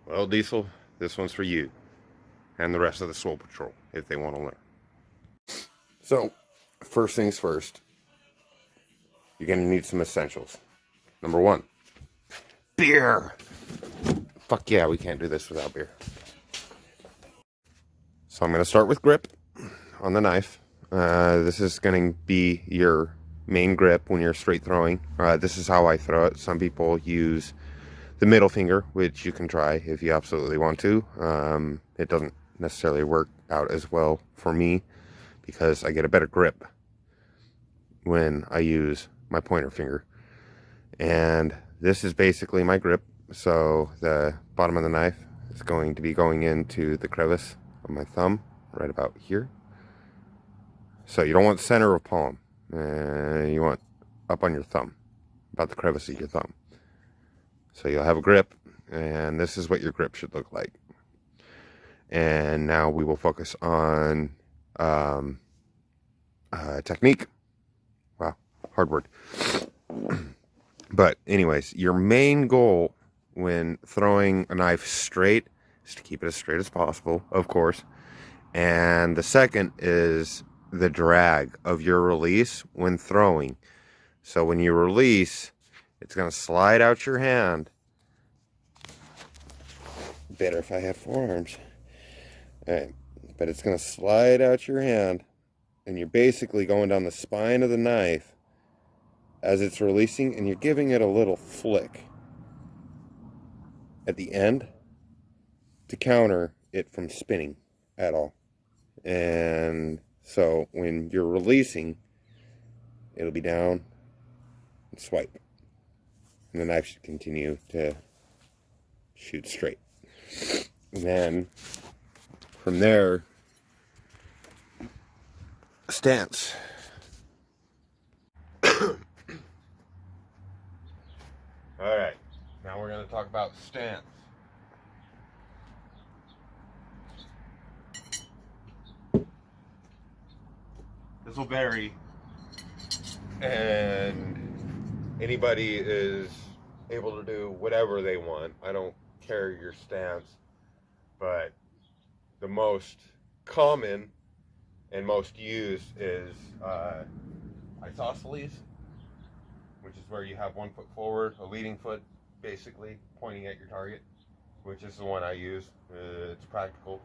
Well, Diesel, this one's for you and the rest of the Swole Patrol if they want to learn. So, first things first, you're going to need some essentials. Number one, beer. Fuck yeah, we can't do this without beer. So I'm going to start with grip on the knife. This is going to be your main grip when you're straight throwing. This is how I throw it. Some people use the middle finger, which you can try if you absolutely want to. It doesn't necessarily work out as well for me because I get a better grip when I use my pointer finger. And this is basically my grip. So the bottom of the knife is going to be going into the crevice of my thumb, right about here. So you don't want center of palm. You want up on your thumb, about the crevice of your thumb. So you'll have a grip, and this is what your grip should look like. And now we will focus on technique. Wow, hard word. But anyways, your main goal when throwing a knife straight is to keep it as straight as possible, of course. And the second is the drag of your release when throwing. So when you release, it's going to slide out your hand. Better if I have forearms. All right. But it's going to slide out your hand, and you're basically going down the spine of the knife as it's releasing, and you're giving it a little flick at the end to counter it from spinning at all. And so when you're releasing, it'll be down and swipe, and the knife should continue to shoot straight. And then from there, stance. All right, now we're going to talk about stance. This will vary, and anybody is able to do whatever they want. I don't care your stance, but the most common and most used is isosceles, which is where you have 1 foot forward, a leading foot basically pointing at your target, which is the one I use. It's practical.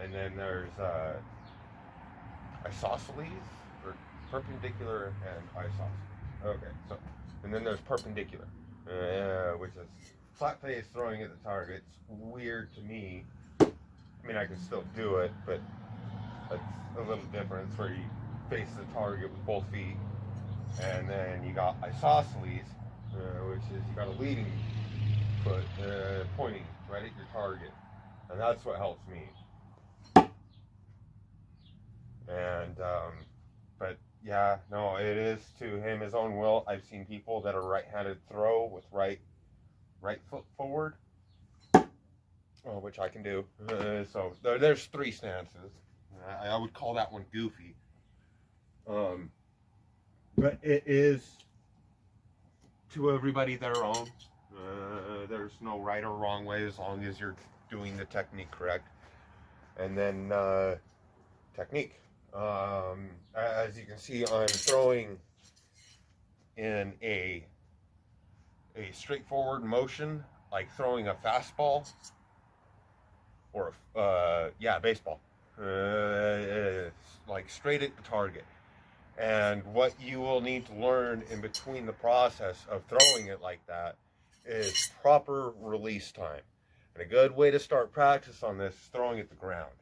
And then there's isosceles, or perpendicular and isosceles. Okay, so, and then there's perpendicular, which is flat face throwing at the target. It's weird to me. I mean, I can still do it, but it's a little different. It's where you face the target with both feet. And then you got isosceles, which is you got a leading foot pointing right at your target. And that's what helps me. And, but yeah, no, it is to him his own will. I've seen people that are right-handed throw with right foot forward, which I can do. So there's 3 stances. I would call that one goofy. But it is to everybody their own. There's no right or wrong way as long as you're doing the technique correct. And then technique. As you can see, I'm throwing in a straightforward motion, like throwing a fastball or baseball, like straight at the target. And what you will need to learn in between the process of throwing it like that is proper release time. And a good way to start practice on this is throwing at the ground.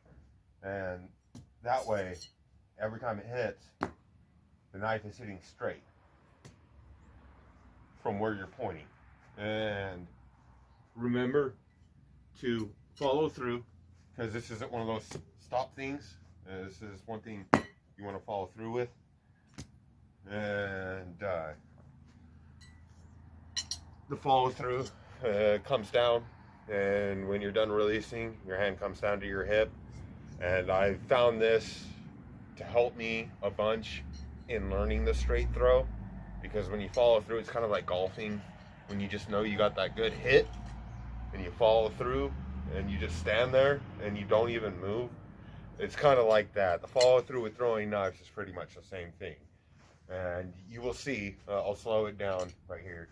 And that way, every time it hits, the knife is hitting straight from where you're pointing. And remember to follow through, because this isn't one of those stop things. This is one thing you want to follow through with. And the follow through comes down, and when you're done releasing, your hand comes down to your hip. And I found this to help me a bunch in learning the straight throw, because when you follow through, it's kind of like golfing. When you just know you got that good hit and you follow through, and you just stand there and you don't even move, it's kind of like that. The follow through with throwing knives is pretty much the same thing. And you will see, I'll slow it down right here.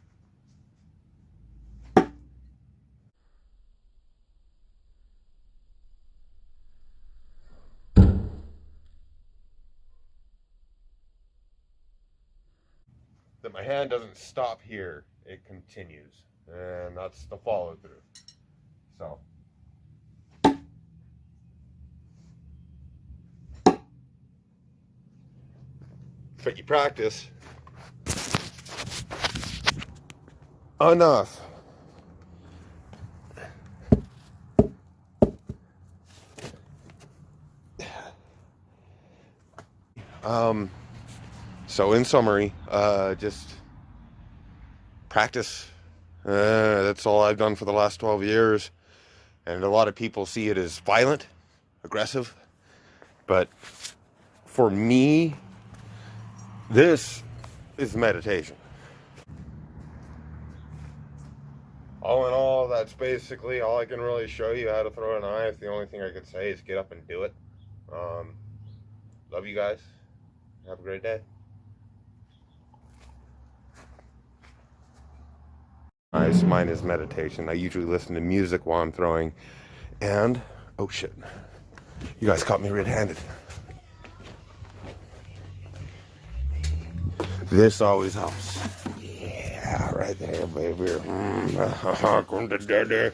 That my hand doesn't stop here, it continues. And that's the follow through. So. But you practice enough. So in summary, just practice. That's all I've done for the last 12 years. And a lot of people see it as violent, aggressive. But for me, this is meditation. All in all, that's basically all I can really show you how to throw a knife. The only thing I could say is get up and do it. Love you guys. Have a great day. Mine is meditation. I usually listen to music while I'm throwing. And, oh shit, you guys caught me red-handed. This always helps. Yeah, right there, baby. Come to daddy.